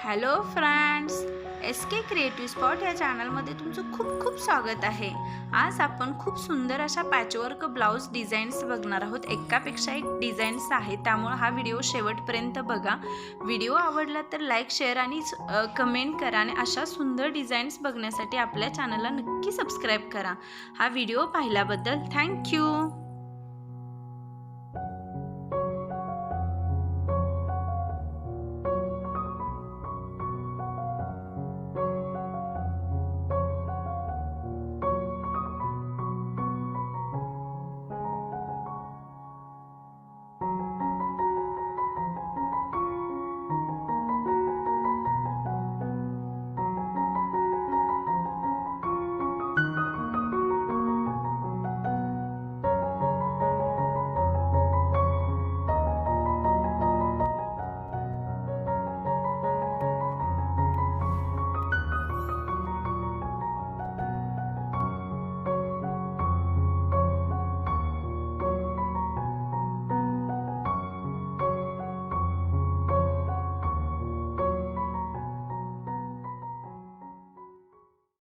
Hello friends, S के creative spot या चॅनलमध्ये तुमचं खूप खूप स्वागत आहे। आज आपण खूप सुंदर अशा पॅचवर्क ब्लाउज डिझाईन्स बघणार आहोत। एकापेक्षा एक डिझाईन्स आहेत, त्यामुळे हा व्हिडिओ शेवटपर्यंत बघा। व्हिडिओ आवडला तर लाईक, शेअर आणि कमेंट करा आणि अशा सुंदर डिझाईन्स बघण्यासाठी आपल्या चॅनलला नक्की सबस्क्राईब करा। हा व्हिडिओ पाहिल्याबद्दल थँक्यू।